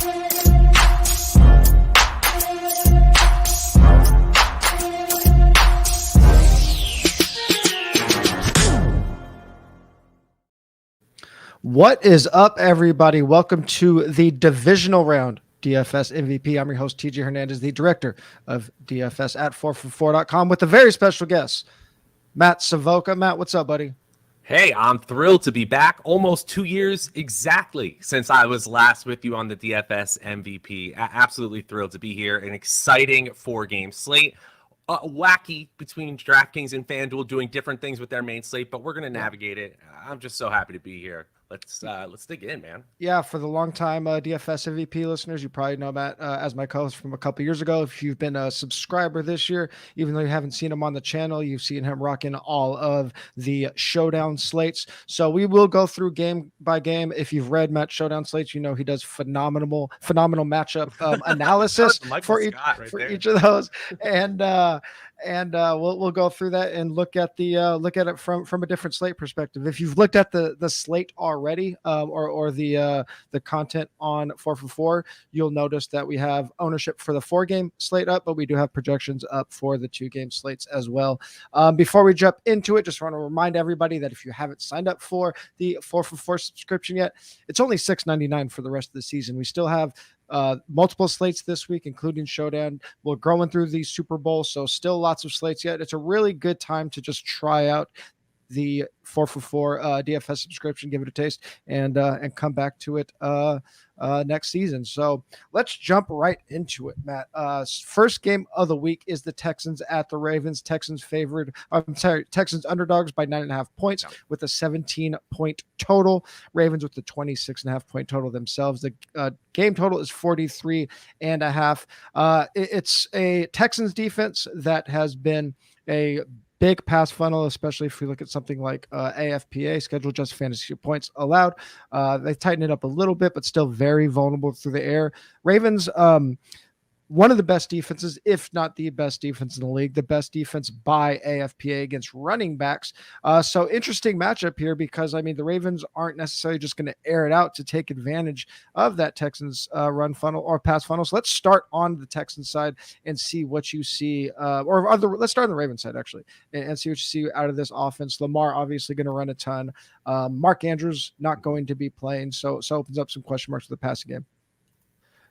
What is up, everybody? Welcome to the Divisional Round DFS MVP. I'm your host, TJ Hernandez, the director of DFS at 4for4.com with a very special guest, Matt Savoca. Matt, what's up, buddy? Hey, I'm thrilled to be back. Almost 2 years exactly since I was last with you on the DFS MVP. Absolutely thrilled to be here. An exciting 4-game slate. Wacky between DraftKings and FanDuel doing different things with their main slate, but we're going to navigate it. I'm just so happy to be here. Let's dig in, man. Yeah, for the long time DFS MVP listeners, you probably know Matt as my co-host from a couple years ago. If you've been a subscriber this year, even though you haven't seen him on the channel, you've seen him rocking all of the showdown slates. So we will go through game by game. If you've read Matt's showdown slates, you know he does phenomenal matchup analysis for each of those, and we'll go through that and look at it from a different slate perspective. If you've looked at the slate already, or the content on 4for4, you'll notice that we have ownership for the 4-game slate up, but we do have projections up for the 2-game slates as well. Before we jump into it, just want to remind everybody that if you haven't signed up for the 4for4 subscription yet, it's only $6.99 for the rest of the season. We still have multiple slates this week, including Showdown. We're growing through the Super Bowl, so still lots of slates yet. It's a really good time to just try out the 4for4 DFS subscription, give it a taste, and come back to it next season. So let's jump right into it, Matt. First game of the week is the Texans at the Ravens. Texans underdogs by 9.5 points with a 17-point total. Ravens with the 26.5-point total themselves. The game total is 43.5. It's a Texans defense that has been a big pass funnel, especially if we look at something like AFPA, schedule just fantasy points allowed. They tighten it up a little bit, but still very vulnerable through the air. Ravens, one of the best defenses, if not the best defense in the league, the best defense by AFPA against running backs. So interesting matchup here because, I mean, the Ravens aren't necessarily just going to air it out to take advantage of that Texans run funnel or pass funnel. So let's start on the Texans side and see what you see, let's start on the Ravens side, actually, and see what you see out of this offense. Lamar obviously going to run a ton. Mark Andrews not going to be playing, so opens up some question marks for the passing game.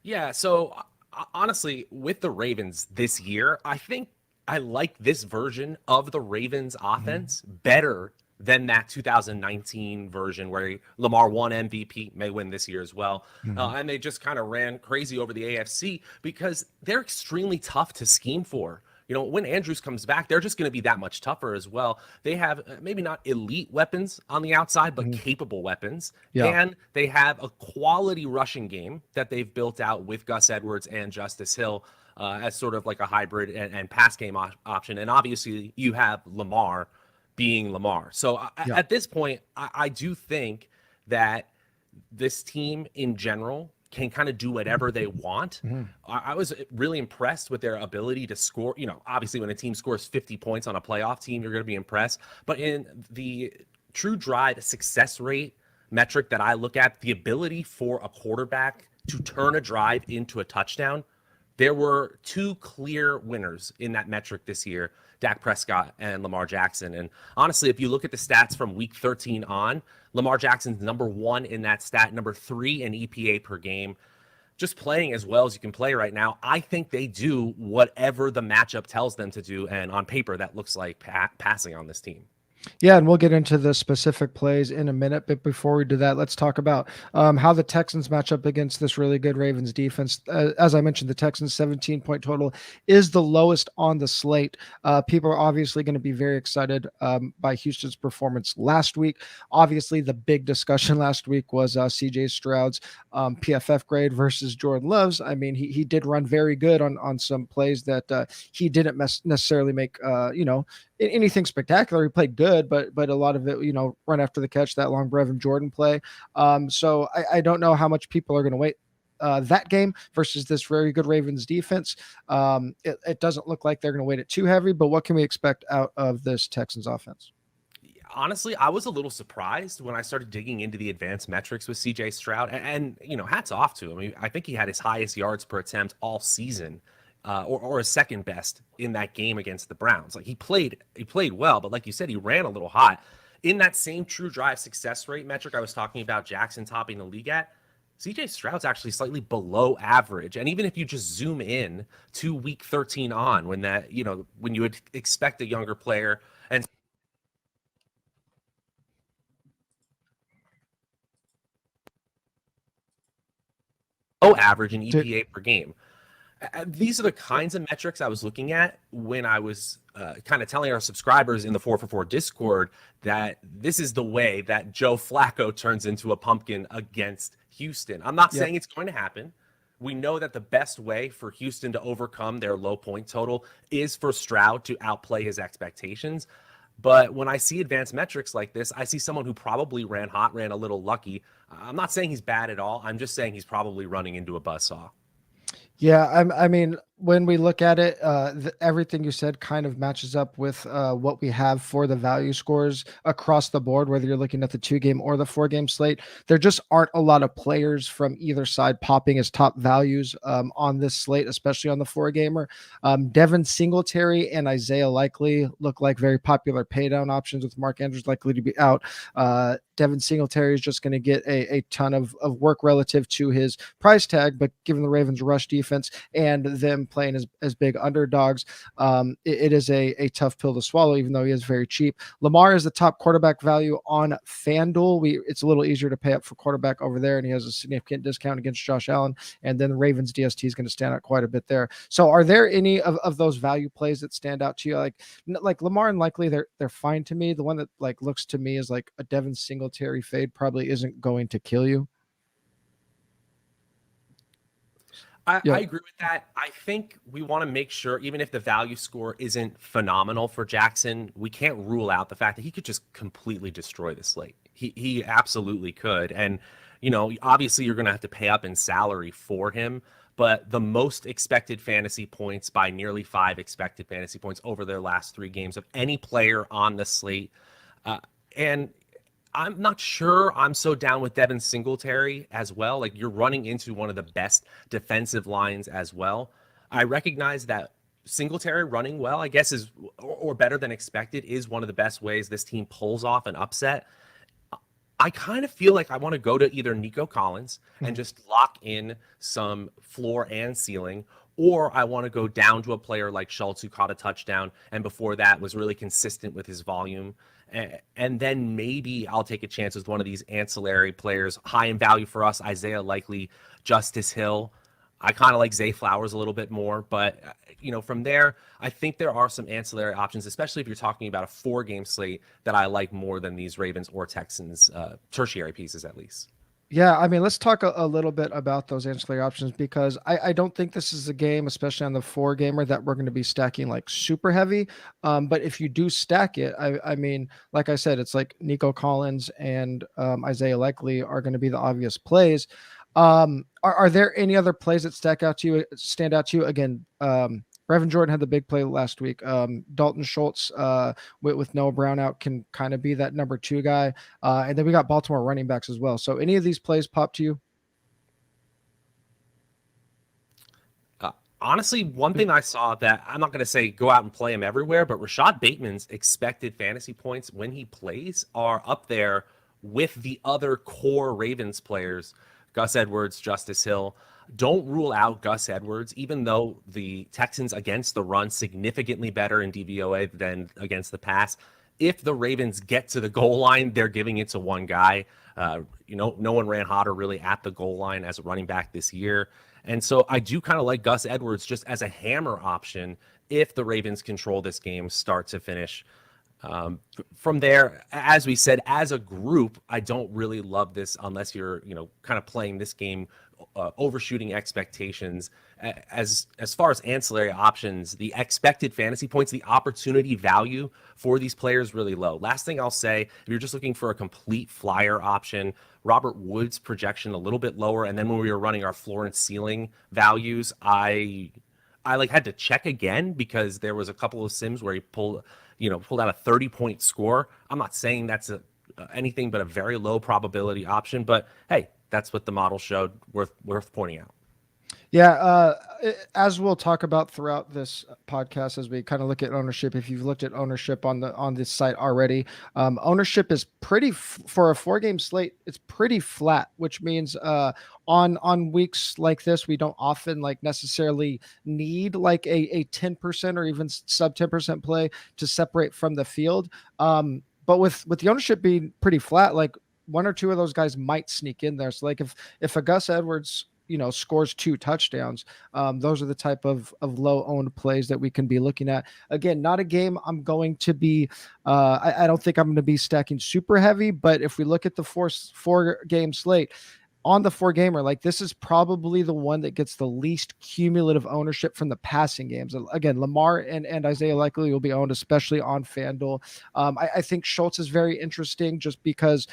Yeah, so honestly, with the Ravens this year, I think I like this version of the Ravens offense better than that 2019 version where Lamar won MVP, may win this year as well. And they just kind of ran crazy over the AFC because they're extremely tough to scheme for. You know, when Andrews comes back, they're just going to be that much tougher as well. They have maybe not elite weapons on the outside, but capable weapons. Yeah. And they have a quality rushing game that they've built out with Gus Edwards and Justice Hill as sort of like a hybrid and pass game option. And obviously you have Lamar being Lamar. So at this point, I do think that this team in general can kind of do whatever they want. I was really impressed with their ability to score. You know, obviously when a team scores 50 points on a playoff team, you're going to be impressed. But in the true drive success rate metric that I look at, the ability for a quarterback to turn a drive into a touchdown, there were 2 clear winners in that metric this year, Dak Prescott and Lamar Jackson. And honestly, if you look at the stats from week 13 on, Lamar Jackson's number 1 in that stat, number 3 in EPA per game, just playing as well as you can play right now. I think they do whatever the matchup tells them to do. And on paper, that looks like passing on this team. Yeah, and we'll get into the specific plays in a minute. But before we do that, let's talk about how the Texans match up against this really good Ravens defense. As I mentioned, the Texans' 17-point total is the lowest on the slate. People are obviously going to be very excited by Houston's performance last week. Obviously, the big discussion last week was C.J. Stroud's PFF grade versus Jordan Love's. I mean, he did run very good on some plays that he didn't necessarily make, anything spectacular. He played good, but a lot of it, run after the catch, that long Brevin Jordan play. So I don't know how much people are going to wait that game versus this very good Ravens defense. It doesn't look like they're going to weight it too heavy, but what can we expect out of this Texans offense? honestly, I was a little surprised when I started digging into the advanced metrics with CJ Stroud, and hats off to him. I mean, I think he had his highest yards per attempt all season, or his second best in that game against the Browns. Like he played well, but like you said, he ran a little hot. In that same true drive success rate metric I was talking about, Jackson topping the league at, CJ Stroud's actually slightly below average. And even if you just zoom in to week 13 on, when you would expect a younger player and average in EPA per game. These are the kinds of metrics I was looking at when I was kind of telling our subscribers in the 4for4 Discord that this is the way that Joe Flacco turns into a pumpkin against Houston. I'm not saying it's going to happen. We know that the best way for Houston to overcome their low point total is for Stroud to outplay his expectations. But when I see advanced metrics like this, I see someone who probably ran hot, ran a little lucky. I'm not saying he's bad at all. I'm just saying he's probably running into a buzzsaw. Yeah, I mean, when we look at it, everything you said kind of matches up with what we have for the value scores across the board, whether you're looking at the 2-game or the 4-game slate. There just aren't a lot of players from either side popping as top values on this slate, especially on the 4-gamer. Devin Singletary and Isaiah Likely look like very popular paydown options, with Mark Andrews likely to be out. Devin Singletary is just going to get a ton of work relative to his price tag, but given the Ravens' rush defense and them playing as big underdogs, it is a tough pill to swallow, even though he is very cheap. Lamar is the top quarterback value on FanDuel. It's a little easier to pay up for quarterback over there, and he has a significant discount against Josh Allen. And then the Ravens DST is going to stand out quite a bit there. So are there any of those value plays that stand out to you? Like Lamar and Likely, they're fine to me. The one that like looks to me is like a Devin Singletary fade probably isn't going to kill you. I agree with that. I think we want to make sure, even if the value score isn't phenomenal for Jackson, we can't rule out the fact that he could just completely destroy the slate. He absolutely could. And, obviously you're going to have to pay up in salary for him, but the most expected fantasy points by nearly 5 expected fantasy points over their last 3 games of any player on the slate. And I'm not sure I'm so down with Devin Singletary as well. Like, you're running into one of the best defensive lines as well. I recognize that Singletary running well, I guess, is or better than expected, is one of the best ways this team pulls off an upset. I kind of feel like I want to go to either Nico Collins and just lock in some floor and ceiling, or I want to go down to a player like Schultz, who caught a touchdown and before that was really consistent with his volume. And then maybe I'll take a chance with one of these ancillary players, high in value for us, Isaiah Likely, Justice Hill. I kind of like Zay Flowers a little bit more, but from there, I think there are some ancillary options, especially if you're talking about a 4-game slate, that I like more than these Ravens or Texans tertiary pieces, at least. Yeah, I mean, let's talk a little bit about those ancillary options, because I don't think this is a game, especially on the 4-gamer, that we're going to be stacking like super heavy. But if you do stack it, I mean, like I said, it's like Nico Collins and Isaiah Likely are going to be the obvious plays. Are there any other plays that stand out to you? Again, Brevin Jordan had the big play last week. Dalton Schultz with Noah Brown out can kind of be that number 2 guy. And then we got Baltimore running backs as well. So any of these plays pop to you? Honestly, one thing I saw that I'm not going to say go out and play him everywhere, but Rashad Bateman's expected fantasy points when he plays are up there with the other core Ravens players, Gus Edwards, Justice Hill. Don't rule out Gus Edwards, even though the Texans against the run significantly better in DVOA than against the pass. If the Ravens get to the goal line, they're giving it to one guy. No one ran hotter really at the goal line as a running back this year. And so I do kind of like Gus Edwards just as a hammer option if the Ravens control this game start to finish. From there, as we said, as a group, I don't really love this unless you're, kind of playing this game overshooting expectations. As far as ancillary options, the expected fantasy points, the opportunity value for these players really low. Last thing I'll say, if you're just looking for a complete flyer option, Robert Woods' projection a little bit lower. And then when we were running our floor and ceiling values, I I like had to check again because there was a couple of sims where he pulled out a 30-point score. I'm not saying that's anything but a very low probability option, but hey, that's what the model showed. Worth pointing out. Yeah, as we'll talk about throughout this podcast, as we kind of look at ownership. If you've looked at ownership on this site already, ownership is pretty for a 4-game slate. It's pretty flat, which means on weeks like this, we don't often like necessarily need like a 10% or even sub 10% play to separate from the field. But with the ownership being pretty flat, like one or two of those guys might sneak in there. So like if a Gus Edwards scores 2 touchdowns, those are the type of low owned plays that we can be looking at. Again, not a game I'm going to be I don't think I'm going to be stacking super heavy, but if we look at the four game slate on the 4-gamer, like this is probably the one that gets the least cumulative ownership from the passing games. Again, Lamar and Isaiah likely will be owned, especially on FanDuel. I think Schultz is very interesting just because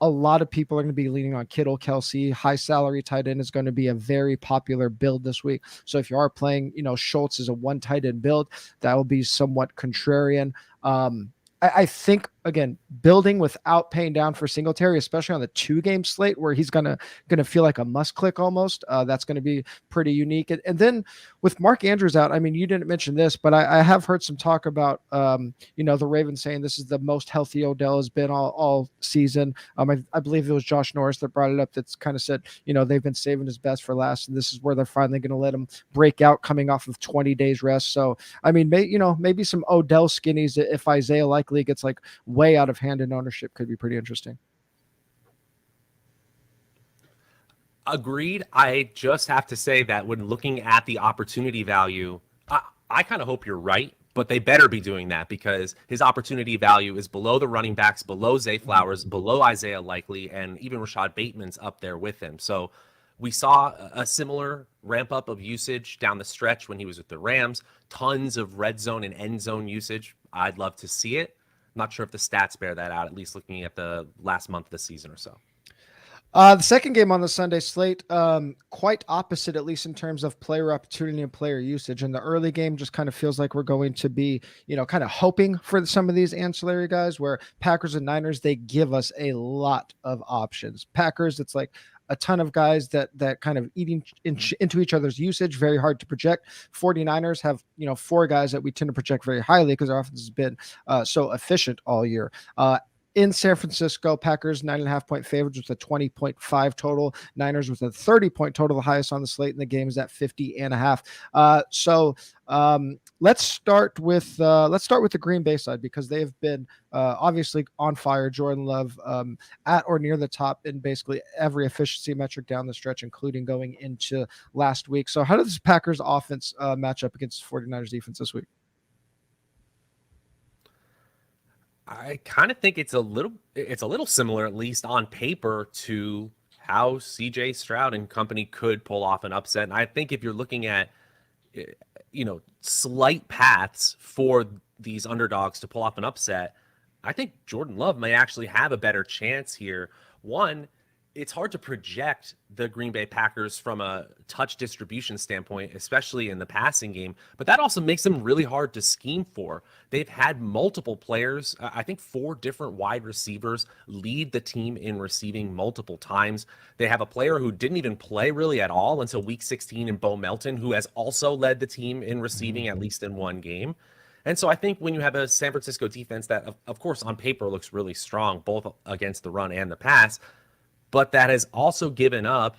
a lot of people are going to be leaning on Kittle, Kelsey. High salary tight end is going to be a very popular build this week. So if you are playing, Schultz is a 1 tight end build, that will be somewhat contrarian. I think, again, building without paying down for Singletary, especially on the 2-game slate where he's gonna feel like a must click almost, that's going to be pretty unique. And then with Mark Andrews out, I mean, you didn't mention this, but I have heard some talk about the Ravens saying this is the most healthy Odell has been all season. I believe it was Josh Norris that brought it up, that's kind of said they've been saving his best for last, and this is where they're finally going to let him break out coming off of 20 days rest. So I mean, maybe some Odell skinnies if Isaiah likely gets like way out of hand in ownership could be pretty interesting. Agreed. I just have to say that when looking at the opportunity value, I kind of hope you're right, but they better be doing that because his opportunity value is below the running backs, below Zay Flowers, below Isaiah Likely, and even Rashad Bateman's up there with him. So we saw a similar ramp up of usage down the stretch when he was with the Rams. Tons of red zone and end zone usage. I'd love to see it. I'm not sure if the stats bear that out, at least looking at the last month of the season or so. The second game on the Sunday slate, quite opposite, at least in terms of player opportunity and player usage. And the early game just kind of feels like we're going to be, kind of hoping for some of these ancillary guys where Packers and Niners, they give us a lot of options. Packers, it's like a ton of guys that kind of eating into each other's usage, very hard to project. 49ers have, 4 guys that we tend to project very highly because our offense has been so efficient all year. In San Francisco, Packers 9.5-point favorites with a 20.5 total. Niners with a 30-point total. The highest on the slate in the game is at 50.5. So let's start with the Green Bay side because they've been obviously on fire. Jordan Love at or near the top in basically every efficiency metric down the stretch, including going into last week. So how does this Packers offense match up against 49ers defense this week? I kind of think it's a little similar, at least on paper, to how CJ Stroud and company could pull off an upset. And I think if you're looking at, slight paths for these underdogs to pull off an upset, I think Jordan Love may actually have a better chance here. One, it's hard to project the Green Bay Packers from a touch distribution standpoint, especially in the passing game, but that also makes them really hard to scheme for. They've had multiple players, I think 4 different wide receivers lead the team in receiving multiple times. They have a player who didn't even play really at all until week 16 in Bo Melton, who has also led the team in receiving at least in 1 game. And so I think when you have a San Francisco defense that, of course, on paper looks really strong, both against the run and the pass, but that has also given up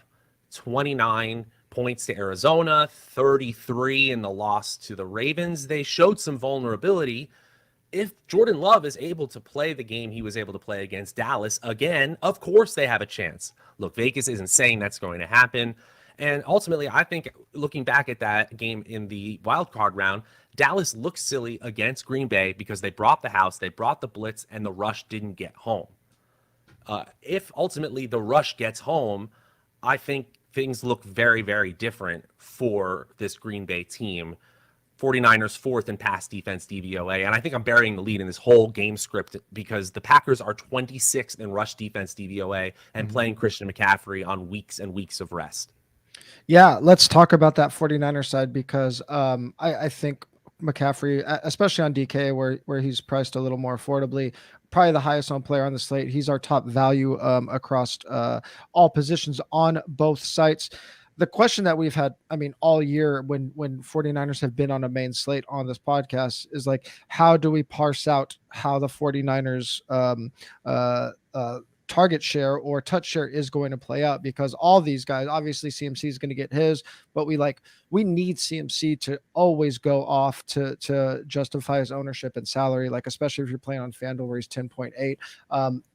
29 points to Arizona, 33 in the loss to the Ravens. They showed some vulnerability. If Jordan Love is able to play the game he was able to play against Dallas again, of course they have a chance. Look, Vegas isn't saying that's going to happen. And ultimately, I think looking back at that game in the wild card round, Dallas looked silly against Green Bay because they brought the house, they brought the blitz, and the rush didn't get home. If ultimately the rush gets home, I think things look very, very different for this Green Bay team. 49ers 4th in pass defense DVOA. And I think I'm burying the lead in this whole game script because the Packers are 26th in rush defense DVOA and playing Christian McCaffrey on weeks and weeks of rest. Yeah, let's talk about that 49er side because I think McCaffrey, especially on DK, where he's priced a little more affordably, probably the highest owned player on the slate. He's our top value across all positions on both sites. The question that we've had, I mean, all year when 49ers have been on a main slate on this podcast is like, how do we parse out how the 49ers target share or touch share is going to play out, because all these guys, obviously CMC is going to get his, but we need CMC to always go off to justify his ownership and salary, like especially if you're playing on FanDuel where he's 10.8.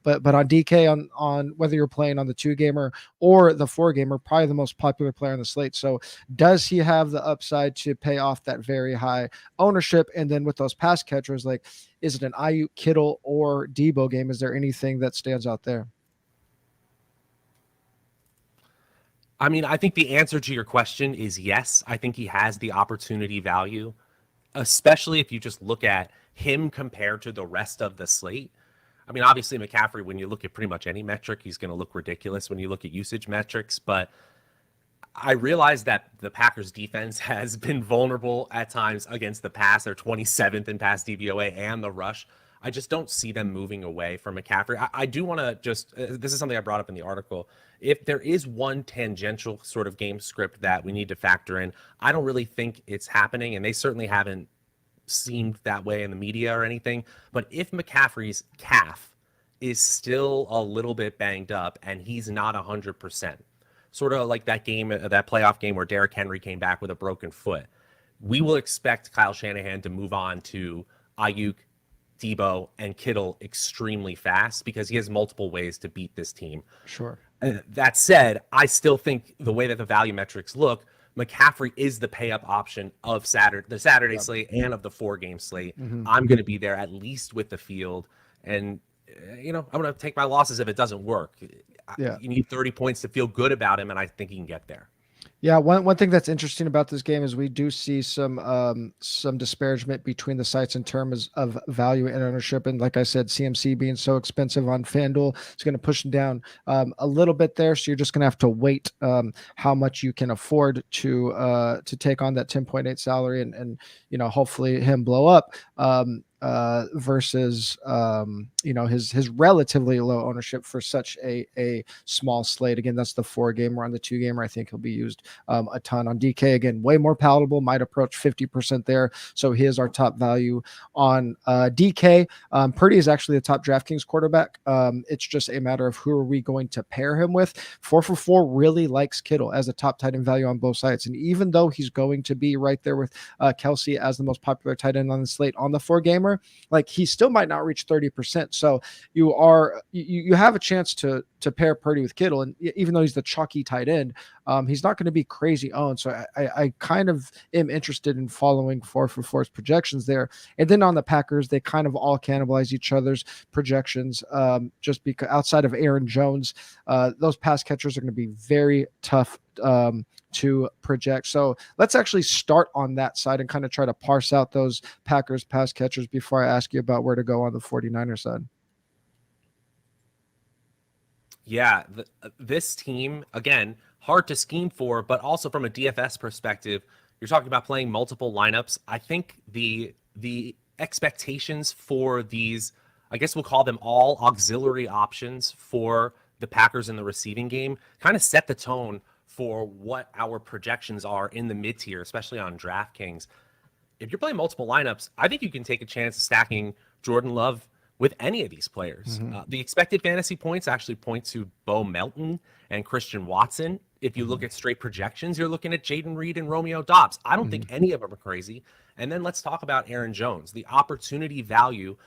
But on DK, on whether you're playing on the 2 gamer or the 4 gamer, probably the most popular player on the slate. So does he have the upside to pay off that very high ownership? And then with those pass catchers, like, is it an Aiyuk, Kittle, or Debo game? Is there anything that stands out there? I mean, I think the answer to your question is yes. I think he has the opportunity value, especially if you just look at him compared to the rest of the slate. I mean, obviously, McCaffrey, when you look at pretty much any metric, he's going to look ridiculous when you look at usage metrics. But I realize that the Packers defense has been vulnerable at times against the pass. They're 27th in pass DVOA and the rush. I just don't see them moving away from McCaffrey. I do want to just, this is something I brought up in the article. If there is one tangential sort of game script that we need to factor in, I don't really think it's happening, and they certainly haven't seemed that way in the media or anything. But if McCaffrey's calf is still a little bit banged up and he's not 100%, sort of like that game, that playoff game where Derrick Henry came back with a broken foot, we will expect Kyle Shanahan to move on to Aiyuk, Debo, and Kittle extremely fast because he has multiple ways to beat this team. Sure. That said, I still think the way that the value metrics look, McCaffrey is the pay up option of the Saturday slate and of the 4-game slate. Mm-hmm. I'm going to be there at least with the field. And, I'm going to take my losses if it doesn't work. Yeah. You need 30 points to feel good about him, and I think he can get there. Yeah, one thing that's interesting about this game is we do see some disparagement between the sites in terms of value and ownership. And like I said, CMC being so expensive on FanDuel, it's going to push them down a little bit there. So you're just going to have to wait how much you can afford to take on that 10.8 salary and hopefully him blow up. Versus his relatively low ownership for such a small slate. Again, that's the 4-gamer. On the 2-gamer, I think he'll be used a ton. On DK, again, way more palatable, might approach 50% there. So he is our top value on DK. Purdy is actually the top DraftKings quarterback. It's just a matter of who are we going to pair him with. 4for4 really likes Kittle as a top tight end value on both sides. And even though he's going to be right there with Kelsey as the most popular tight end on the slate on the 4-gamer, like he still might not reach 30%. So you have a chance to pair Purdy with Kittle, and even though he's the chalky tight end, he's not going to be crazy owned. So I kind of am interested in following 4for4's projections there. And then on the Packers, they kind of all cannibalize each other's projections, just because outside of Aaron Jones, those pass catchers are going to be very tough to project. So let's actually start on that side and kind of try to parse out those Packers pass catchers before I ask you about where to go on the 49er side. Yeah, this team, again, hard to scheme for, but also from a DFS perspective, you're talking about playing multiple lineups. I think the expectations for these, I guess we'll call them all auxiliary options for the Packers in the receiving game, kind of set the tone for what our projections are in the mid-tier, especially on DraftKings. If you're playing multiple lineups, I think you can take a chance of stacking Jordan Love with any of these players. Mm-hmm. The expected fantasy points actually point to Bo Melton and Christian Watson. If you look at straight projections, you're looking at Jaden Reed and Romeo Doubs. I don't think any of them are crazy. And then let's talk about Aaron Jones. The opportunity value,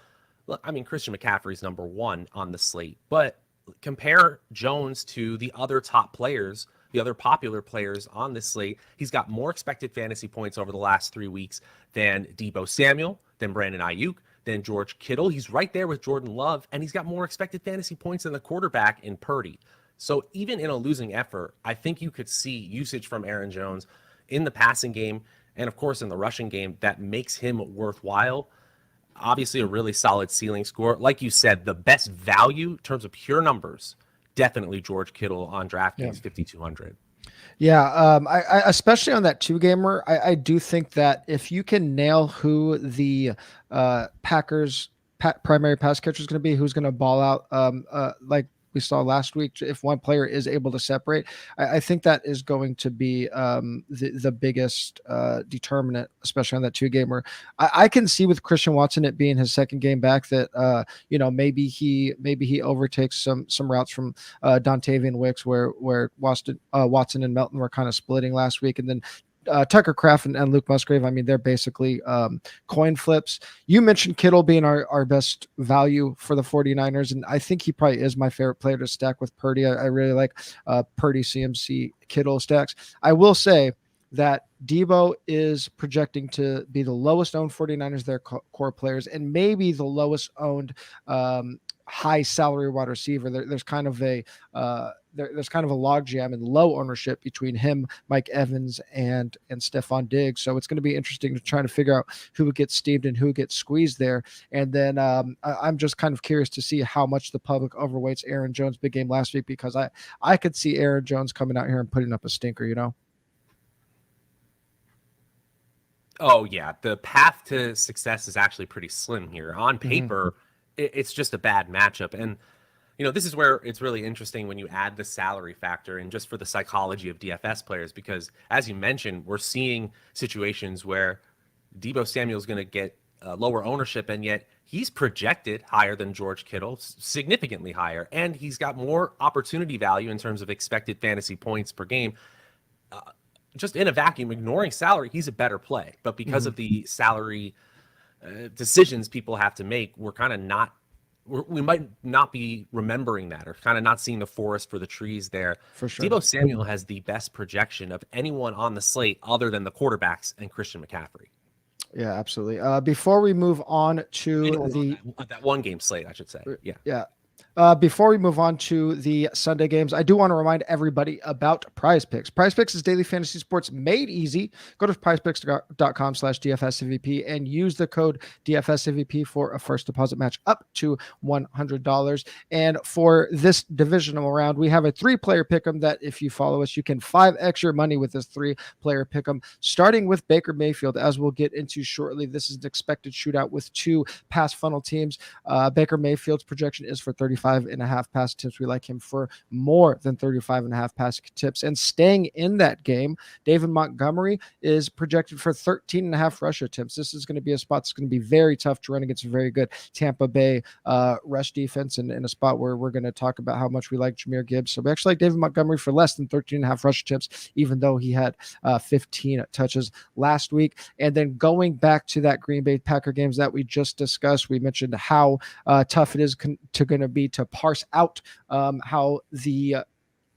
look, I mean, Christian McCaffrey's number 1 on the slate, but compare Jones to the other top players, the other popular players on this slate. He's got more expected fantasy points over the last 3 weeks than Debo Samuel, than Brandon Aiyuk, than George Kittle. He's right there with Jordan Love, and he's got more expected fantasy points than the quarterback in Purdy. So even in a losing effort, I think you could see usage from Aaron Jones in the passing game and, of course, in the rushing game that makes him worthwhile. Obviously, a really solid ceiling score. Like you said, the best value in terms of pure numbers, definitely George Kittle on DraftKings, 5,200. Yeah, I especially on that two gamer, I do think that if you can nail who the Packers primary pass catcher is going to be, who's going to ball out, like we saw last week, if one player is able to separate, I think that is going to be the biggest determinant, especially on that two gamer. I can see with Christian Watson it being his second game back that maybe he overtakes some routes from Dontavian Wicks, where Watson and Melton were kind of splitting last week, and then Tucker Kraft and Luke Musgrave. I mean, they're basically coin flips. You mentioned Kittle being our best value for the 49ers, and I think he probably is my favorite player to stack with Purdy. I really like Purdy, CMC, Kittle stacks. I will say that Debo is projecting to be the lowest owned 49ers, their core players, and maybe the lowest owned high salary wide receiver. There's kind of a there's kind of a logjam and low ownership between him, Mike Evans, and Stephon Diggs. So it's going to be interesting to try to figure out who gets steamed and who gets squeezed there. And then I'm just kind of curious to see how much the public overweights Aaron Jones' big game last week, because I could see Aaron Jones coming out here and putting up a stinker, you know? Oh yeah, the path to success is actually pretty slim here. On paper, it's just a bad matchup. And this is where it's really interesting when you add the salary factor and just for the psychology of DFS players, because as you mentioned, we're seeing situations where Deebo Samuel's going to get lower ownership, and yet he's projected higher than George Kittle, significantly higher, and he's got more opportunity value in terms of expected fantasy points per game. Just in a vacuum, ignoring salary, he's a better play. But because of the salary decisions people have to make, we're kind of not, we might not be remembering that, or kind of not seeing the forest for the trees there. For sure. Deebo Samuel has the best projection of anyone on the slate other than the quarterbacks and Christian McCaffrey. Yeah, absolutely. Before we move on to that one game slate, I should say. Yeah. Before we move on to the Sunday games, I do want to remind everybody about Prize Picks. Prize Picks is daily fantasy sports made easy. Go to prizepicks.com/DFSMVP and use the code DFSMVP for a first deposit match up to $100. And for this divisional round, we have a 3-player pick'em that if you follow us, you can 5x your money with this 3-player pick'em, starting with Baker Mayfield, as we'll get into shortly. This is an expected shootout with 2 pass funnel teams. Baker Mayfield's projection is for 35.5 pass tips. We like him for more than 35.5 pass tips. And staying in that game, David Montgomery is projected for 13.5 rush attempts. This is going to be a spot that's going to be very tough to run against a very good Tampa Bay rush defense, and in a spot where we're going to talk about how much we like Jahmyr Gibbs. So we actually like David Montgomery for less than 13.5 rush attempts, even though he had 15 touches last week. And then going back to that Green Bay Packer games that we just discussed, we mentioned how tough it is going to be to parse out how the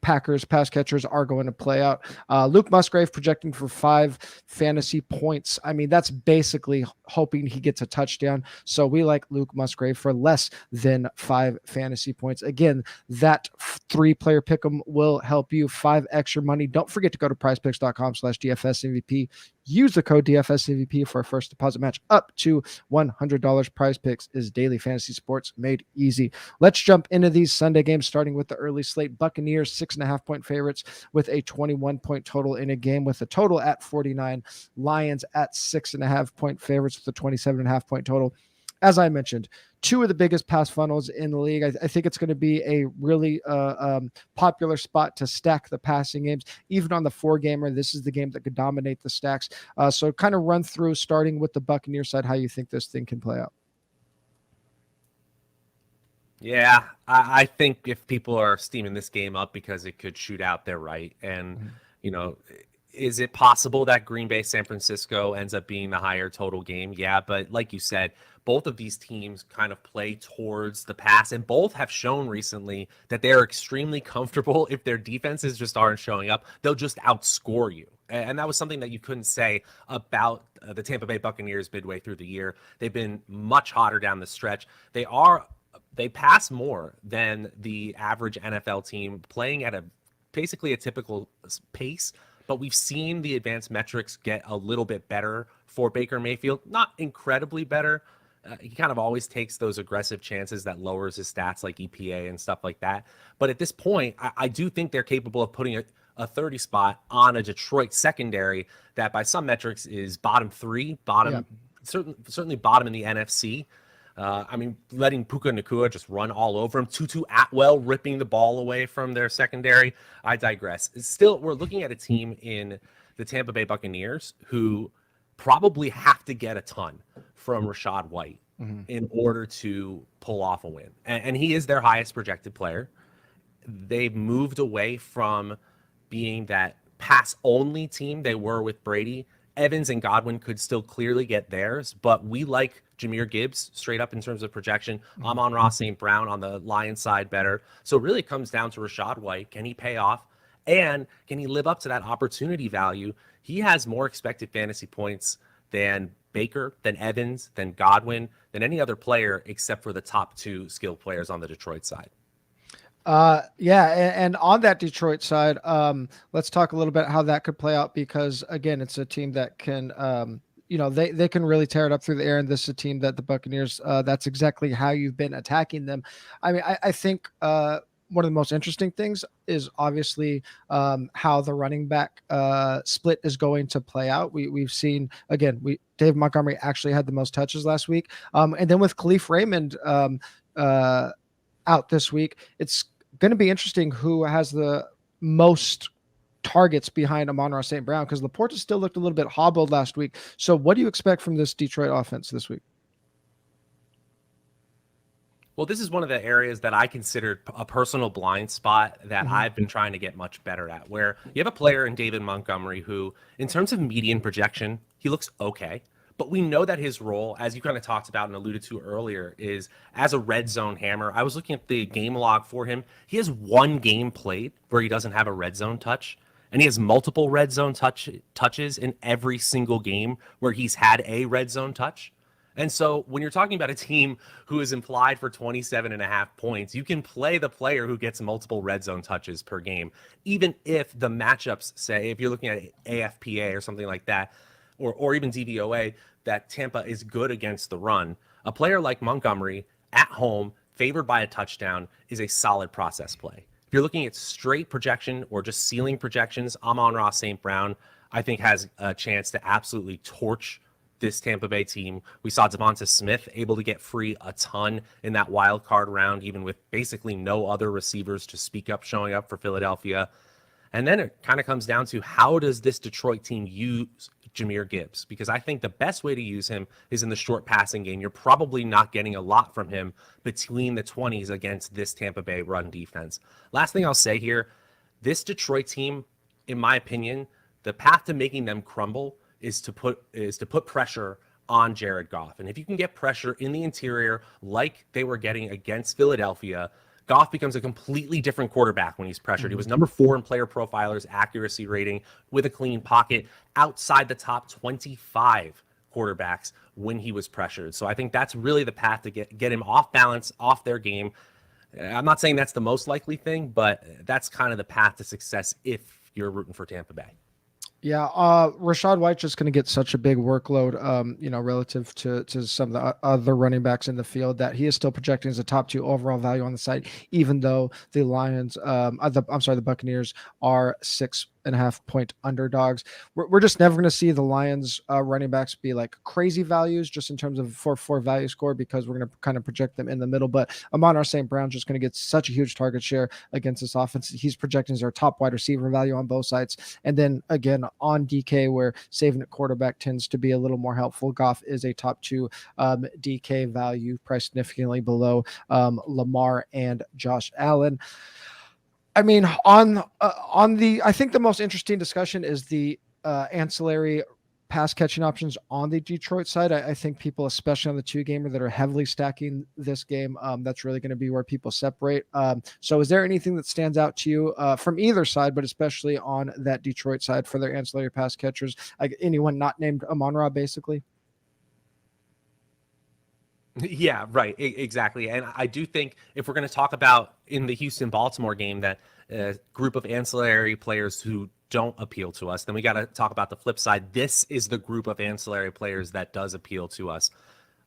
Packers pass catchers are going to play out. Luke Musgrave projecting for 5 fantasy points. I mean, that's basically hoping he gets a touchdown. So we like Luke Musgrave for less than 5 fantasy points. Again, that 3-player pick'em will help you 5 extra money. Don't forget to go to prizepicks.com/DFSMVP. Use the code DFSMVP for a first deposit match up to $100. Prize Picks is daily fantasy sports made easy. Let's jump into these Sunday games, starting with the early slate. Buccaneers 6.5-point favorites with a 21-point total in a game with a total at 49. Lions at 6.5-point favorites with a 27.5-point total. As I mentioned, 2 of the biggest pass funnels in the league. I think it's going to be a really popular spot to stack the passing games. Even on the 4-gamer, this is the game that could dominate the stacks. So kind of run through, starting with the Buccaneers side, how you think this thing can play out. Yeah, I think if people are steaming this game up because it could shoot out, they're right. And, is it possible that Green Bay, San Francisco ends up being the higher total game? Yeah, but like you said, both of these teams kind of play towards the pass, and both have shown recently that they're extremely comfortable. If their defenses just aren't showing up, they'll just outscore you. And that was something that you couldn't say about the Tampa Bay Buccaneers midway through the year. They've been much hotter down the stretch. They pass more than the average NFL team, playing at basically a typical pace. But we've seen the advanced metrics get a little bit better for Baker Mayfield. Not incredibly better. He kind of always takes those aggressive chances that lowers his stats like EPA and stuff like that. But at this point, I do think they're capable of putting a 30 spot on a Detroit secondary that by some metrics is bottom 3, certainly bottom in the NFC. Letting Puka Nacua just run all over him. Tutu Atwell ripping the ball away from their secondary. I digress. Still, we're looking at a team in the Tampa Bay Buccaneers who probably have to get a ton from Rachaad White in order to pull off a win. And he is their highest projected player. They've moved away from being that pass-only team they were with Brady. Evans and Godwin could still clearly get theirs, but we like Jahmyr Gibbs straight up in terms of projection. Amon-Ra St. Brown on the Lions side better. So it really comes down to Rachaad White. Can he pay off? And can he live up to that opportunity value? He has more expected fantasy points than Baker, than Evans, than Godwin, than any other player except for the top 2 skilled players on the Detroit side. And on that Detroit side, let's talk a little bit how that could play out, because again, it's a team that can, they can really tear it up through the air, and this is a team that the Buccaneers, that's exactly how you've been attacking them. I think one of the most interesting things is obviously how the running back split is going to play out. We've seen, again, Dave Montgomery actually had the most touches last week. And then with Khalif Raymond out this week, it's going to be interesting who has the most targets behind Amon-Ra St. Brown, because Laporta still looked a little bit hobbled last week. So what do you expect from this Detroit offense this week? Well, this is one of the areas that I considered a personal blind spot that I've been trying to get much better at, where you have a player in David Montgomery who, in terms of median projection, he looks okay. But we know that his role, as you kind of talked about and alluded to earlier, is as a red zone hammer. I was looking at the game log for him. He has 1 game played where he doesn't have a red zone touch, and he has multiple red zone touches in every single game where he's had a red zone touch. And so when you're talking about a team who is implied for 27.5 points, you can play the player who gets multiple red zone touches per game, even if the matchups say, if you're looking at AFPA or something like that, or even DVOA, that Tampa is good against the run. A player like Montgomery at home, favored by a touchdown, is a solid process play. If you're looking at straight projection or just ceiling projections, Amon-Ra St. Brown, I think, has a chance to absolutely torch this Tampa Bay team. We saw Devonta Smith able to get free a ton in that wild card round, even with basically no other receivers to speak up showing up for Philadelphia. And then it kind of comes down to, how does this Detroit team use Jahmyr Gibbs? Because I think the best way to use him is in the short passing game. You're probably not getting a lot from him between the 20s against this Tampa Bay run defense. Last thing I'll say here, this Detroit team, in my opinion, the path to making them crumble is to put pressure on Jared Goff. And if you can get pressure in the interior like they were getting against Philadelphia, Goff becomes a completely different quarterback when he's pressured. He was number 4 in Player Profiler's accuracy rating with a clean pocket, outside the top 25 quarterbacks when he was pressured. So I think that's really the path to get him off balance, off their game. I'm not saying that's the most likely thing, but that's kind of the path to success if you're rooting for Tampa Bay. Yeah, Rachaad White's just going to get such a big workload, relative to some of the other running backs in the field, that he is still projecting as a top 2 overall value on the site, even though the the Buccaneers are 6.5 point underdogs. We're just never going to see the Lions running backs be like crazy values just in terms of 4-4 value score, because we're going to kind of project them in the middle. But Amon-Ra St. Brown's just going to get such a huge target share against this offense. He's projecting as our top wide receiver value on both sides. And then again, on DK, where saving at quarterback tends to be a little more helpful, Goff is a top 2 DK value, priced significantly below Lamar and Josh Allen. I mean, I think the most interesting discussion is the ancillary pass catching options on the Detroit side. I think people, especially on the 2-gamer, that are heavily stacking this game, that's really going to be where people separate. So is there anything that stands out to you from either side, but especially on that Detroit side for their ancillary pass catchers? Like anyone not named Amon-Ra, basically? Yeah, right. Exactly. And I do think if we're going to talk about in the Houston-Baltimore game that group of ancillary players who don't appeal to us, then we got to talk about the flip side. This is the group of ancillary players that does appeal to us.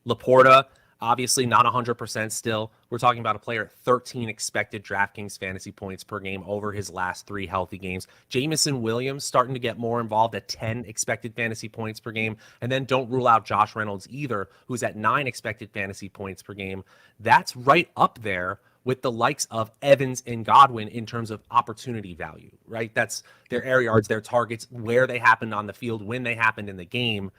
Laporta, Obviously not 100% still. We're talking about a player at 13 expected DraftKings fantasy points per game over his last 3 healthy games. Jameson Williams starting to get more involved at 10 expected fantasy points per game. And then don't rule out Josh Reynolds either, who's at 9 expected fantasy points per game. That's right up there with the likes of Evans and Godwin in terms of opportunity value, right? That's their air yards, their targets, where they happened on the field, when they happened in the game.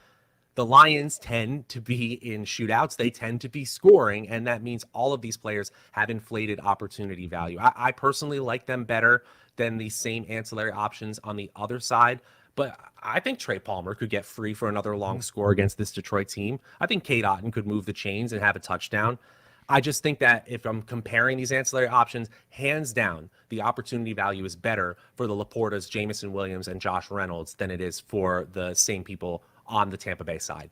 The Lions tend to be in shootouts. They tend to be scoring, and that means all of these players have inflated opportunity value. I personally like them better than the same ancillary options on the other side, but I think Trey Palmer could get free for another long score against this Detroit team. I think Cade Otton could move the chains and have a touchdown. I just think that if I'm comparing these ancillary options, hands down, the opportunity value is better for the Laportas, Jameson Williams, and Josh Reynolds than it is for the same people on the Tampa Bay side.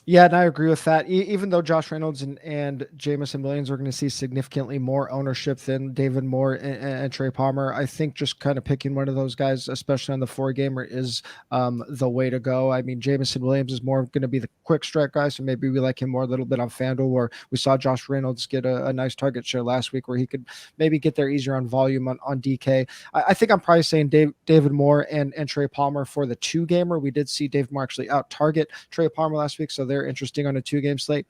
Yeah, and I agree with that. Even though Josh Reynolds and Jameson Williams are going to see significantly more ownership than David Moore and Trey Palmer, I think just kind of picking one of those guys, especially on the 4-gamer, is the way to go. I mean, Jameson Williams is more going to be the quick strike guy, so maybe we like him more a little bit on FanDuel, where we saw Josh Reynolds get a nice target share last week where he could maybe get there easier on volume on DK. I think I'm probably saying David Moore and Trey Palmer for the 2-gamer. We did see David Moore actually out-target Trey Palmer last week, so they're interesting on a 2-game slate.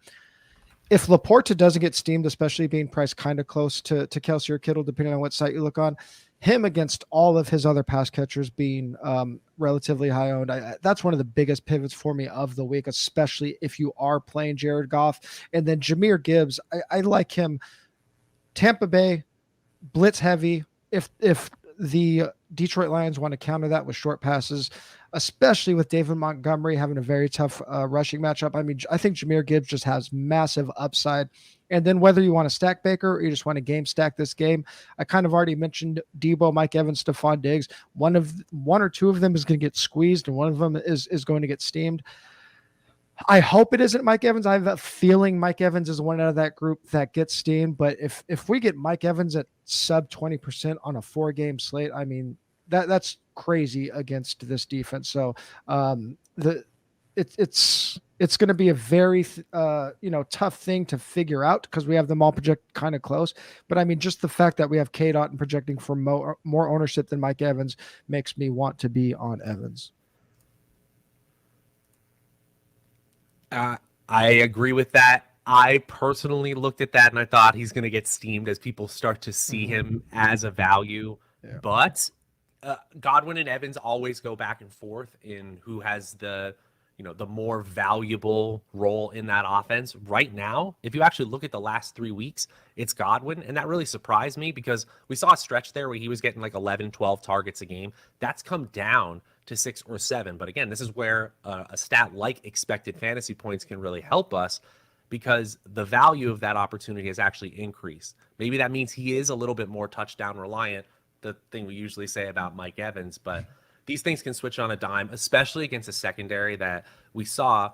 If Laporta doesn't get steamed, especially being priced kind of close to Kelsey or Kittle, depending on what site you look on, him against all of his other pass catchers being relatively high owned, that's one of the biggest pivots for me of the week, especially if you are playing Jared Goff. And then Jahmyr Gibbs, I like him. Tampa Bay, blitz heavy. If the Detroit Lions want to counter that with short passes, especially with David Montgomery having a very tough rushing matchup. I mean, I think Jahmyr Gibbs just has massive upside. And then whether you want to stack Baker or you just want to game stack this game, I kind of already mentioned Debo, Mike Evans, Stephon Diggs. One or two of them is going to get squeezed, and one of them is going to get steamed. I hope it isn't Mike Evans. I have a feeling Mike Evans is one out of that group that gets steamed. But if we get Mike Evans at sub 20% on a 4-game slate, I mean, that's crazy against this defense. So it's going to be a very tough thing to figure out because we have them all project kind of close. But I mean, just the fact that we have Cade Otton projecting for more ownership than Mike Evans makes me want to be on Evans. I agree with that. I personally looked at that and I thought he's going to get steamed as people start to see him as a value. Yeah. But Godwin and Evans always go back and forth in who has the more valuable role in that offense. Right now, if you actually look at the last 3 weeks, it's Godwin. And that really surprised me because we saw a stretch there where he was getting like 11, 12 targets a game. That's come down to 6 or 7. But again, this is where a stat like expected fantasy points can really help us because the value of that opportunity has actually increased. Maybe that means he is a little bit more touchdown reliant, the thing we usually say about Mike Evans, but these things can switch on a dime, especially against a secondary that we saw,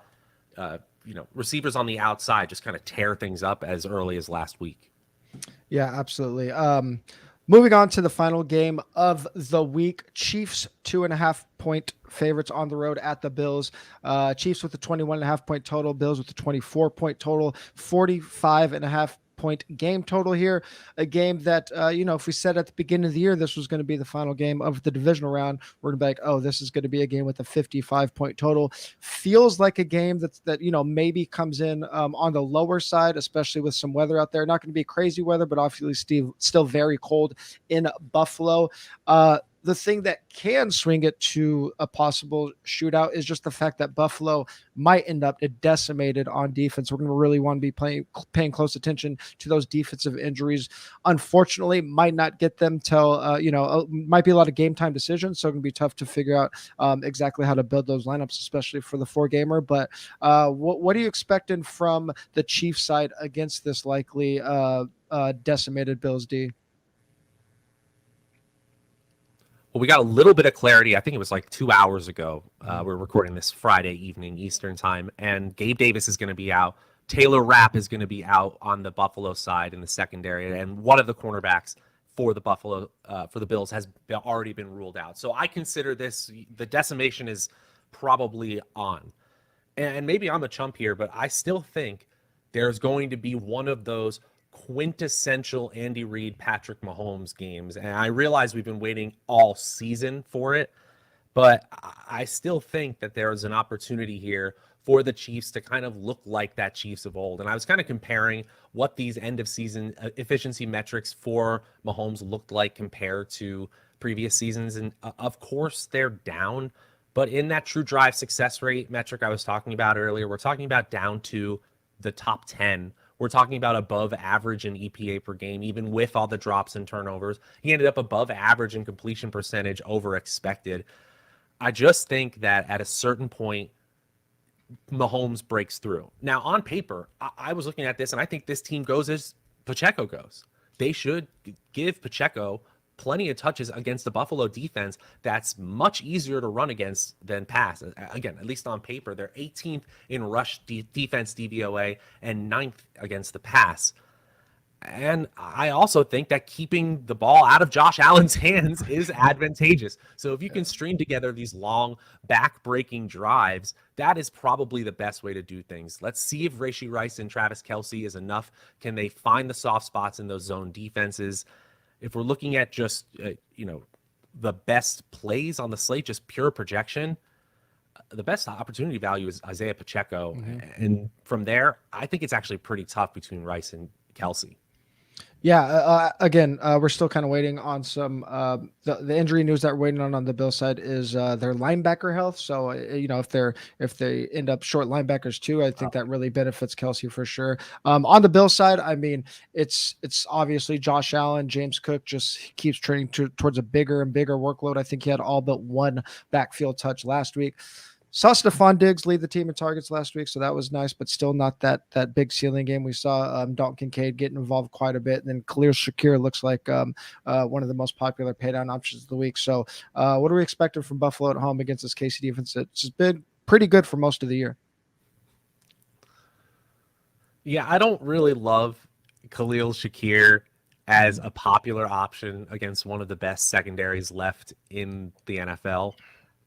receivers on the outside just kind of tear things up as early as last week. Yeah, absolutely. Moving on to the final game of the week, Chiefs 2.5-point favorites on the road at the Bills. Chiefs with the 21.5-point total, Bills with the 24-point total, 45.5-point game total here. A game that, if we said at the beginning of the year this was going to be the final game of the divisional round, we're going to be like, oh, this is going to be a game with a 55-point total. Feels like a game that maybe comes in on the lower side, especially with some weather out there. Not going to be crazy weather, but obviously still very cold in Buffalo. The thing that can swing it to a possible shootout is just the fact that Buffalo might end up decimated on defense. We're going to really want to be paying close attention to those defensive injuries. Unfortunately, might not get them till, might be a lot of game time decisions. So it's going to be tough to figure out exactly how to build those lineups, especially for the 4-gamer. But what are you expecting from the Chiefs side against this likely decimated Bills D? Well, we got a little bit of clarity. I think it was like 2 hours ago. We're recording this Friday evening Eastern time, and Gabe Davis is going to be out. Taylor Rapp is going to be out on the Buffalo side in the secondary, and one of the cornerbacks for the Bills has already been ruled out. So I consider this, the decimation is probably on. And maybe I'm a chump here, but I still think there's going to be one of those quintessential Andy Reid, Patrick Mahomes games. And I realize we've been waiting all season for it, but I still think that there is an opportunity here for the Chiefs to kind of look like that Chiefs of old. And I was kind of comparing what these end of season efficiency metrics for Mahomes looked like compared to previous seasons. And of course, they're down. But in that true drive success rate metric I was talking about earlier, we're talking about down to the top 10. We're talking about above average in EPA per game, even with all the drops and turnovers. He ended up above average in completion percentage over expected. I just think that at a certain point, Mahomes breaks through. Now, on paper, I was looking at this, and I think this team goes as Pacheco goes. They should give Pacheco plenty of touches against the Buffalo defense that's much easier to run against than pass. Again, at least on paper, they're 18th in rush defense DVOA and 9th against the pass. And I also think that keeping the ball out of Josh Allen's hands is advantageous. So if you can string together these long back-breaking drives, that is probably the best way to do things. Let's see if Rashee Rice and Travis Kelce is enough. Can they find the soft spots in those zone defenses? If we're looking at just, the best plays on the slate, just pure projection, the best opportunity value is Isaiah Pacheco. Mm-hmm. And from there, I think it's actually pretty tough between Rice and Kelce. Yeah. Again, we're still kind of waiting on some, the injury news that we're waiting on the Bill side is their linebacker health. So, if they end up short linebackers too, I think that really benefits Kelce for sure. On the Bill side, I mean, it's obviously Josh Allen. James Cook just keeps trending towards a bigger and bigger workload. I think he had all but one backfield touch last week. Saw Stephon Diggs lead the team in targets last week, so that was nice, but still not that big ceiling game. We saw Dalton Kincaid getting involved quite a bit, and then Khalil Shakir looks like one of the most popular paydown options of the week. So what are we expecting from Buffalo at home against this KC defense? It's been pretty good for most of the year. Yeah, I don't really love Khalil Shakir as a popular option against one of the best secondaries left in the NFL.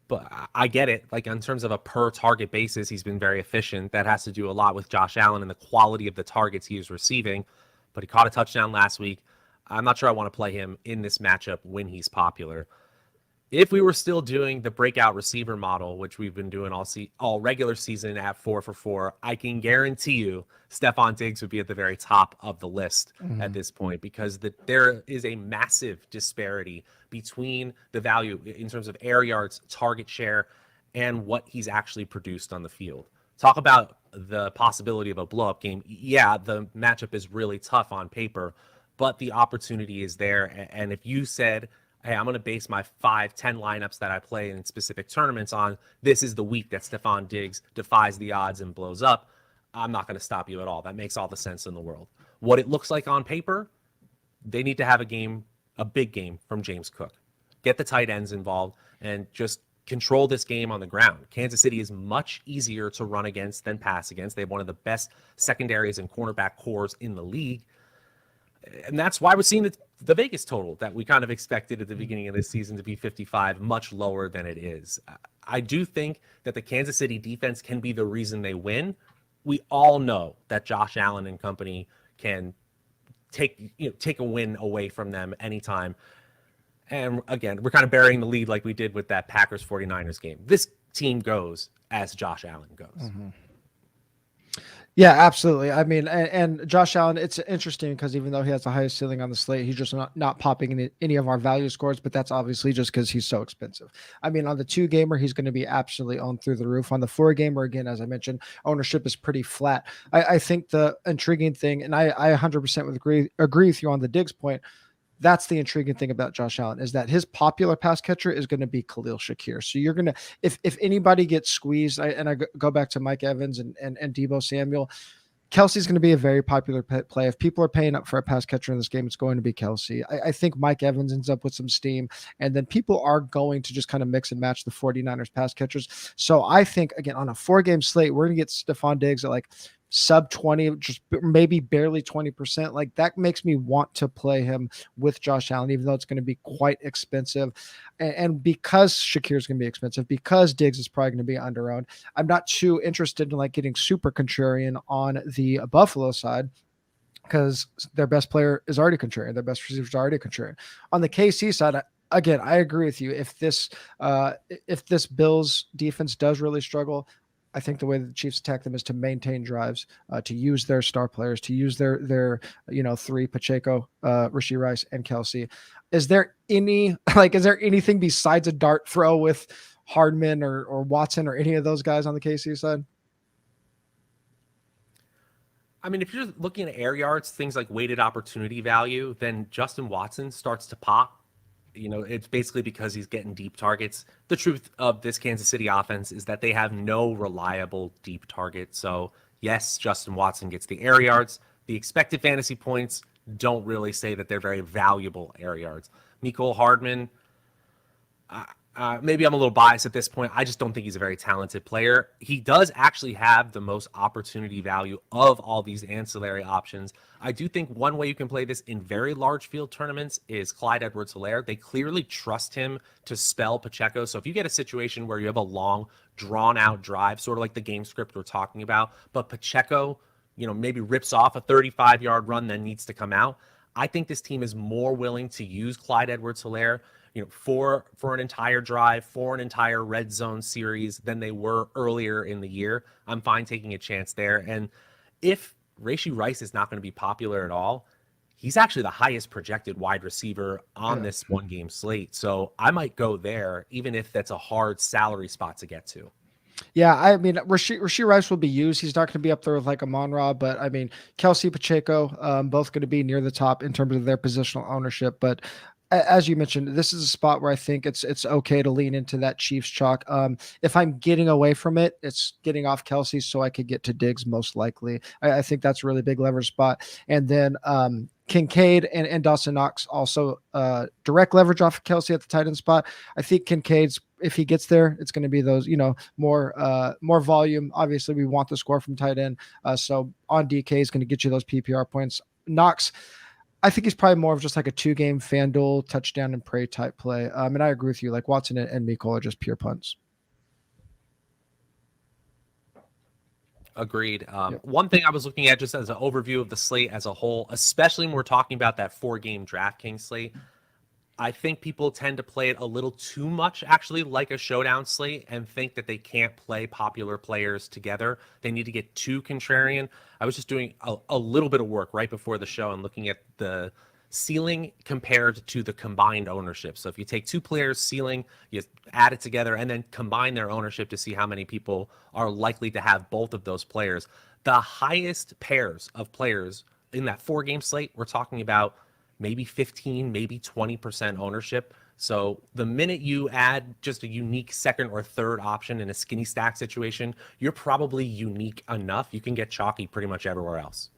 But I get it. Like, in terms of a per target basis, he's been very efficient. That has to do a lot with Josh Allen and the quality of the targets he is receiving. But he caught a touchdown last week. I'm not sure I want to play him in this matchup when he's popular. If we were still doing the breakout receiver model, which we've been doing all regular season at 4 for 4, I can guarantee you Stephon Diggs would be at the very top of the list at this point, because there is a massive disparity between the value in terms of air yards, target share, and what he's actually produced on the field. Talk about the possibility of a blow-up game. Yeah, the matchup is really tough on paper, but the opportunity is there. And if you said, hey, I'm going to base my 5-10 lineups that I play in specific tournaments on, this is the week that Stephon Diggs defies the odds and blows up, I'm not going to stop you at all. That makes all the sense in the world. What it looks like on paper, they need to have a big game from James Cook. Get the tight ends involved and just control this game on the ground. Kansas City is much easier to run against than pass against. They have one of the best secondaries and cornerback cores in the league. And that's why we're seeing the Vegas total that we kind of expected at the beginning of this season to be 55, much lower than it is. I do think that the Kansas City defense can be the reason they win. We all know that Josh Allen and company can take a win away from them anytime. And again, we're kind of burying the lead like we did with that Packers 49ers game. This team goes as Josh Allen goes. Mm-hmm. Yeah, absolutely. I mean, and Josh Allen, it's interesting because even though he has the highest ceiling on the slate, he's just not popping in any of our value scores, but that's obviously just because he's so expensive. I mean, on the 2-gamer, he's going to be absolutely owned through the roof. On the 4-gamer, again, as I mentioned, ownership is pretty flat. I think the intriguing thing, and I 100% would agree with you on the Diggs point, that's the intriguing thing about Josh Allen, is that his popular pass catcher is going to be Khalil Shakir. So you're going to, if anybody gets squeezed, I go back to Mike Evans and Deebo Samuel, Kelce's going to be a very popular play. If people are paying up for a pass catcher in this game, it's going to be Kelce. I think Mike Evans ends up with some steam, and then people are going to just kind of mix and match the 49ers pass catchers. So I think, again, on a 4-game slate, we're going to get Stephon Diggs at like sub 20, just maybe barely 20%. Like that makes me want to play him with Josh Allen, even though it's going to be quite expensive. And because Shakir's going to be expensive, because Diggs is probably going to be under-owned, I'm not too interested in like getting super contrarian on the Buffalo side, because their best player is already contrarian. Their best receiver is already contrarian. On the KC side, again, I agree with you. If this Bills defense does really struggle, I think the way that the Chiefs attack them is to maintain drives, to use their star players, to use their three, Pacheco, Rashee Rice, and Kelsey. Is there anything besides a dart throw with Hardman or Watson or any of those guys on the KC side? I mean, if you're just looking at air yards, things like weighted opportunity value, then Justin Watson starts to pop. It's basically because he's getting deep targets. The truth of this Kansas City offense is that they have no reliable deep target. So yes, Justin Watson gets the air yards. The expected fantasy points don't really say that they're very valuable air yards. Mecole Hardman, maybe I'm a little biased at this point. I just don't think he's a very talented player. He does actually have the most opportunity value of all these ancillary options. I do think one way you can play this in very large field tournaments is Clyde Edwards-Helaire. They clearly trust him to spell Pacheco. So if you get a situation where you have a long, drawn-out drive, sort of like the game script we're talking about, but Pacheco, maybe rips off a 35-yard run, then needs to come out, I think this team is more willing to use Clyde Edwards-Helaire for an entire drive, for an entire red zone series than they were earlier in the year. I'm fine taking a chance there. And if Rashee Rice is not going to be popular at all, he's actually the highest projected wide receiver on this one-game slate. So I might go there, even if that's a hard salary spot to get to. Yeah, I mean, Rashee Rice will be used. He's not going to be up there with like a Monra, but I mean, Kelsey, Pacheco, both going to be near the top in terms of their positional ownership. But as you mentioned, this is a spot where I think it's okay to lean into that Chiefs chalk. If I'm getting away from it, it's getting off Kelsey so I could get to Diggs most likely. I think that's a really big leverage spot. And then Kincaid and Dawson Knox also direct leverage off of Kelsey at the tight end spot. I think Kincaid's, if he gets there, it's going to be those, more volume. Obviously, we want the score from tight end. So on DK is going to get you those PPR points. Knox, I think he's probably more of just like a 2-game FanDuel touchdown and pray type play. And I agree with you. Like Watson and Mecole are just pure punts. Agreed. One thing I was looking at just as an overview of the slate as a whole, especially when we're talking about that 4-game DraftKings slate, I think people tend to play it a little too much, actually, like a showdown slate, and think that they can't play popular players together. They need to get too contrarian. I was just doing a little bit of work right before the show and looking at the ceiling compared to the combined ownership. So if you take two players' ceiling, you add it together, and then combine their ownership to see how many people are likely to have both of those players. The highest pairs of players in that 4-game slate, we're talking about maybe 15, maybe 20% ownership. So the minute you add just a unique second or third option in a skinny stack situation, you're probably unique enough. You can get chalky pretty much everywhere else.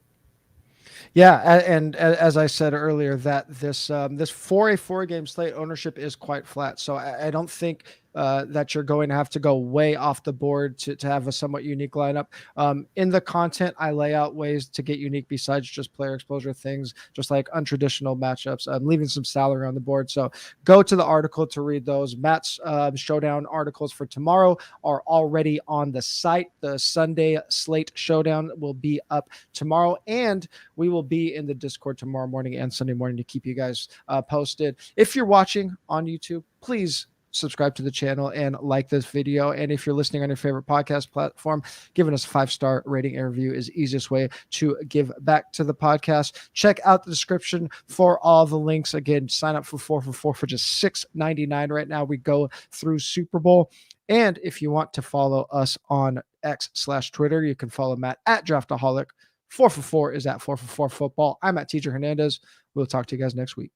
Yeah, and as I said earlier, that this for a 4-game slate, ownership is quite flat. So I don't think that you're going to have to go way off the board to have a somewhat unique lineup. In the content, I lay out ways to get unique besides just player exposure things, just like untraditional matchups. I'm leaving some salary on the board. So go to the article to read those. Matt's showdown articles for tomorrow are already on the site. The Sunday slate showdown will be up tomorrow, and we will be in the Discord tomorrow morning and Sunday morning to keep you guys posted. If you're watching on YouTube, please subscribe to the channel and like this video. And if you're listening on your favorite podcast platform, giving us a 5-star rating and review is the easiest way to give back to the podcast. Check out the description for all the links. Again, sign up for 4 for 4 for just $6.99 right now. We go through Super Bowl. And if you want to follow us on X/Twitter, you can follow Matt at Draftaholic. 4 for 4 is at 4 for 4 football. I'm at TJ Hernandez. We'll talk to you guys next week.